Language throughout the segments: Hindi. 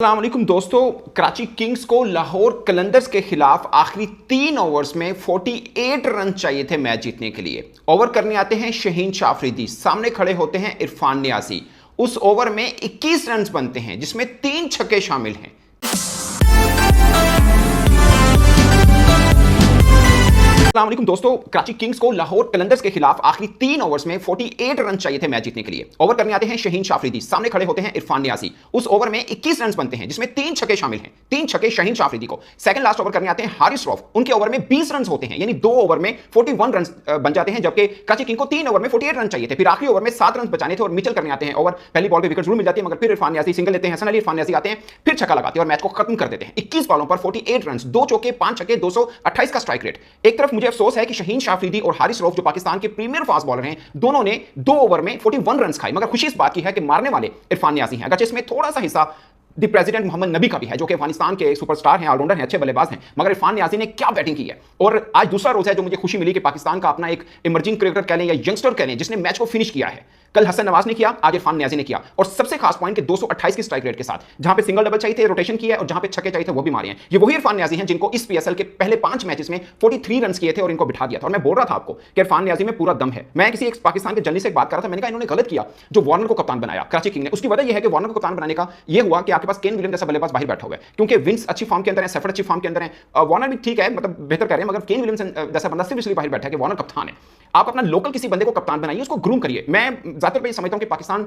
अस्सलाम वालेकुम दोस्तों। कराची किंग्स को लाहौर कलंदर्स के खिलाफ आखिरी 3 ओवर्स में 48 रन चाहिए थे मैच जीतने के लिए। ओवर करने आते हैं शहीन शाह अफरीदी, सामने खड़े होते हैं इरफान नियाजी। उस ओवर में 21 रन बनते हैं जिसमें 3 छक्के शामिल हैं। अस्सलाम वालेकुम दोस्तों, कराची किंग्स को लाहौर कलंदर्स के खिलाफ आखिरी 3 ओवर्स में 48 रन चाहिए थे मैच जीतने के लिए। ओवर करने आते हैं शहीन शाह अफरीदी, सामने खड़े होते हैं इरफान नियाजी। उस ओवर में 21 रन बनते हैं जिसमें 3 छक्के शामिल हैं। 3 छक्के शहीन शाह अफरीदी को। सेकंड लास्ट ओवर करने आते हैं हारिस रऊफ, उनके ओवर में 20 रन होते हैं, यानी 2 ओवर में 41 रन बन जाते हैं, जबकि कराची किंग को 3 ओवर में 48 रन चाहिए थे। फिर आखिरी ओवर में 7 रन बचाने थे और मिचल करने आते हैं ओवर। पहली बॉल पे विकेट जरूर मिल जाती है, मगर फिर इरफान नियाजी सिंगल लेते हैं, हसन अली इरफान नियाजी आते हैं, फिर छक्का लगाते हैं और मैच को खत्म कर देते हैं। 21 बॉलों पर 48 रन, 2 चौके 5 छक्के, 228 का स्ट्राइक रेट। एक तरफ मुझे अफसोस है कि शहीन शाह अफरीदी और हारिस रऊफ जो पाकिस्तान के प्रीमियर फास्ट बॉलर हैं, दोनों ने 2 ओवर में 41 रन खाए, मगर खुशी इस बात की है कि मारने वाले इरफान नियाजी हैं। अगर इसमें थोड़ा सा हिस्सा द प्रेसिडेंट मोहम्मद नबी का भी है, जो कि अफगानिस्तान के सुपरस्टार हैं, ऑलराउंडर हैं, अच्छे बल्लेबाज हैं, मगर इरफान नियाजी ने क्या बैटिंग की है। और आज दूसरा रोज है जो मुझे खुशी मिली कि पाकिस्तान का अपना एक इमर्जिंग क्रिकेटर कह लें या यंगस्टर कह लें जिसने मैच को फिनिश किया है। कल हसन नवाज ने किया, आज इरफान नियाजी ने किया, और सबसे खास पॉइंट कि 228 की स्ट्राइक रेट के साथ, जहां पे सिंगल डबल चाहिए थे रोटेशन किया है और जहां पे छक्के चाहिए थे वो भी मारे हैं। ये वही इरफान नियाजी हैं जिनको इस पीएसएल के पहले 5 मैचेस में 43 रन किए थे और इनको बिठा दिया था। और मैं बोल रहा था आपको कि इरफान नियाजी में पूरा दम है। मैं किसी एक पाकिस्तान के जर्नलिस्ट से बात कर रहा था, मैंने कहा इन्होंने गलत किया जो वार्नर को कप्तान बनाया कराची किंग ने। उसकी वजह यह है कि वार्नर को कप्तान बनाने का यह हुआ कि आपके पास केन विलियम जैसा बल्लेबाज बाहर बैठा हुआ है, क्योंकि विंस अच्छी फॉर्म के अंदर है, सेफर्ड अच्छी फॉर्म के अंदर है, वार्नर भी ठीक है, मतलब बेहतर कर रहे हैं, मगर केन विलियमसन जैसा बंदा सिर्फ इसलिए बाहर बैठा है कि वार्नर कप्तान है। आप अपना लोकल किसी बंदे को कप्तान बनाइए, उसको ग्रूम करिए। मैं ज्यादातर पे समझता हूं कि पाकिस्तान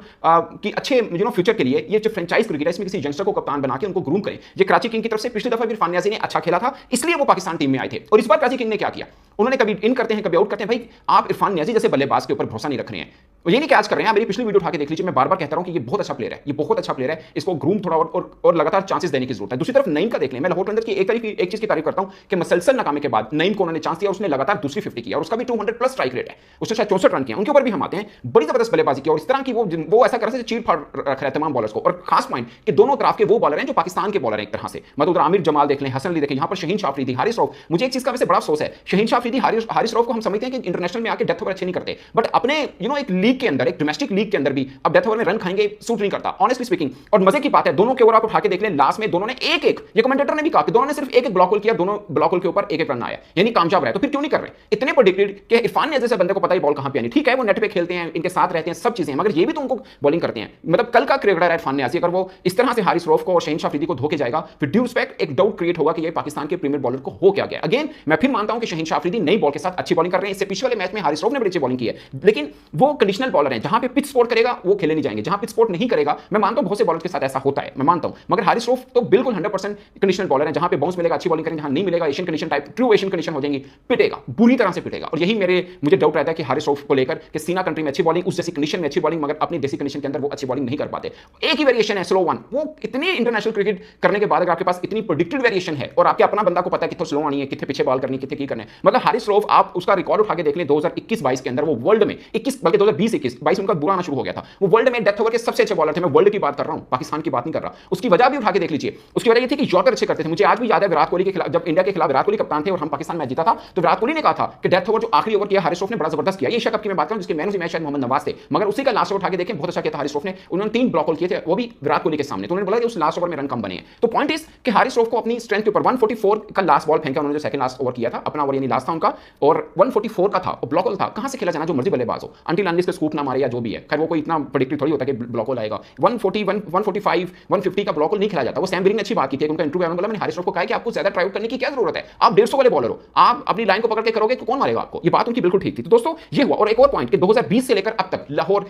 की अच्छे फ्यूचर के लिए ये जो फ्रेंचाइज क्रिकेट है, इसमें किसी यंगस्टर को कप्तान बना के उनको ग्रूम करें। ये कराची किंग की तरफ से पिछली दफा भी इरफान नियाजी ने अच्छा खेला था, इसलिए वो पाकिस्तान टीम में आए थे। और इस बार कराची किंग ने क्या किया, उन्होंने कभी इन करते हैं कभी आउट करते हैं। भाई आप इरफान नियाजी जैसे बल्लेबाज के ऊपर भरोसा नहीं रख रहे हैं, ये नहीं कैच कर रहे हैं। मेरी पिछली वीडियो उठा के देख लीजिए, मैं बार बार कहता हूं कि ये बहुत अच्छा प्लेयर है, ये बहुत अच्छा प्लेयर है, इसको ग्रूम थोड़ा और लगातार चांसेस देने की जरूरत है। दूसरी तरफ नईम का देख लें, मैं लाहौर कलंदर्स की एक चीज की तारीफ करता हूं कि मसलसल नाकामी के बाद नईम को उन्होंने चांस दिया, उसने लगातार दूसरी 50 किया और उसका भी 200+ स्ट्राइक रेट है, उसने शायद 64 रन किया। उनके ऊपर भी हम आते हैं, बड़ी जबरदस्त बल्लेबाजी की और इस तरह की वो ऐसा कर रहे थे चीट फाड़ रख रहा है तमाम बॉलर्स को। और खास पॉइंट कि दोनों तरफ के वो बॉलर हैं जो पाकिस्तान के बॉलर हैं एक तरह से, मतलब उधर आमिर जमाल देख लें, हसन अली देखें, यहां पर शहीन शाह अफरीदी, हारिस रऊफ। मुझे एक चीज का वैसे बड़ा अफसोस है, शहीन शाह अफरीदी, हारिस रऊफ को हम समझते हैं कि इंटरनेशनल में आके डेथ ओवर अच्छे नहीं करते, बट अपने एक लीग के अंदर, एक डोमेस्टिक लीग के अंदर भी अब डेथ ओवर में रन खाएंगे सूट नहीं करता, ऑनेस्टली स्पीकिंग। और मजे की बात है, दोनों के ओवर आप उठा के देख लें, लास्ट में दोनों ने एक ये कमेंटेटर ने भी कहा कि दोनों ने सिर्फ एक ब्लॉक होल किया, दोनों ब्लॉक होल के ऊपर एक रन आया, यानी कामयाब रहे। तो फिर क्यों नहीं कर रहे इतने प्रेडिक्टेड कि इरफान नियाजी जैसे बंदे को पता ही बॉल कहां पे आनी। ठीक है वो नेट पे खेलते हैं, इनके साथ रहते हैं, सब चीजें, मगर ये भी तो उनको बॉलिंग करते हैं। मतलब कल का क्रिकेटर है इरफान नियाजी, अगर वो इस तरह से हारिस रऊफ को और शहीन शाह अफरीदी को धोके जाएगा, फिर ड्यू रिस्पेक्ट एक डाउट क्रिएट होगा कि ये पाकिस्तान के प्रीमियर बॉलर को हो क्या गया। अगेन मैं फिर मानता हूं कि शहीन शाह अफरीदी नई बॉल के साथ अच्छी बॉलिंग कर रहे हैं। इससे पिछले वाले मैच में हारिस रऊफ ने बड़ी अच्छी बॉलिंग की है, लेकिन वो कंडीशनल बॉलर हैं, जहां पे पिच सपोर्ट करेगा वो खेले नहीं जाएंगे, जहां पिच सपोर्ट नहीं करेगा। मैं मानता हूं बहुत से बॉलर्स के साथ ऐसा होता है, मैं मानता हूं, मगर हारिस रऊफ तो बिल्कुल 100% कंडीशनल बॉलर है, जहां पे बाउंस मिलेगा अच्छी बॉलिंग करेंगे, जहां नहीं मिलेगा Asian condition type, true Asian condition हो जाएंगी, पिटेगा, बुरी तरह से पिटेगा। और यही मुझे डाउट रहता है कि हारिस रऊफ को लेकर कि सीना कंट्री में अच्छी बॉलिंग, उस जैसी कंडीशन में अच्छी बॉलिंग, मगर अपनी देसी कंडीशन के अंदर वो अच्छी बॉलिंग नहीं कर पाते। एक ही वेरिएशन है, स्लो वन। वो इतनी इंटरनेशनल क्रिकेट करने के बाद अगर आपके पास इतनी प्रेडिक्टेड वेरिएशन है और आपके अपना बंदा को पता है कितने स्लो आनी है, कितने पीछे बॉल करनी है, कितने की करने, मतलब हारिस रऊफ आप उसका रिकॉर्ड उठा के देख लें 2021-22 के अंदर, वो वर्ल्ड में 21 बल्कि 2020-21-22 उनका बुरा आना शुरू हो गया था, वो वर्ल्ड में डेथ ओवर के सबसे अच्छे बॉलर थे। मैं वर्ल्ड की बात कर रहा हूं, पाकिस्तान की बात नहीं कर रहा। उसकी वजह भी उठा के देख लीजिए, उसकी वजह ये थी कि यॉर्कर अच्छे करते थे। मुझे आज भी याद है विराट कोहली के खिलाफ, जब इंडिया के खिलाफ विराट कोहली कप्तान थे और हम पाकिस्तान मैच जीता था, तो विराट कोहली ने कहा था कि डेथ ओवर जो आखिरी ओवर किया हारिस रऊफ ने बड़ा जबरदस्त किया। ये एशिया कप की मैं बात करूं जिसके मैन ऑफ द मैच शायद मोहम्मद नवाज थे, मगर उसी का लास्ट ओवर उठा के देखें बहुत अच्छा किया था हारिस रऊफ ने। उन्होंने 3 ब्लॉक होल किए थे, वो भी विराट कोहली के सामने, तो उन्होंने बोला कि उस लास्ट ओवर में रन कम बने हैं। तो पॉइंट इज कि हारिस रऊफ को अपनी स्ट्रेंथ के ऊपर 144 का लास्ट बॉल फेंका उन्होंने, जो सेकंड लास्ट ओवर किया था अपना ओवर, यानी लास्ट था उनका, और 144 का था और ब्लॉक होल था। कहां से खेला जाना, जो मर्जी बल्लेबाज हो, अंटिल अनलेस पे स्कूप ना मारे या जो भी है, खैर वो कोई इतना प्रेडिक्टिव थोड़ी होता है कि ब्लॉक होल आएगा। 141 145 150 का ब्लॉक होल नहीं खेला जाता। वो सैम बिरिंग ने अच्छी बात की थी, उनका इंटरव्यू में बोला, मैंने हारिस रऊफ को कहा कि आपको ज्यादा ट्राई आउट करने की क्या जरूरत है, आप 150 वाले बॉलर हो, आप अपनी लाइन को पकड़ के करोगे तो कौन मारेगा आपको। ये बात उनकी बिल्कुल ठीक थी। तो दोस्तों ये हुआ। और एक और पॉइंट कि 2020 से लेकर अब तक लाहौर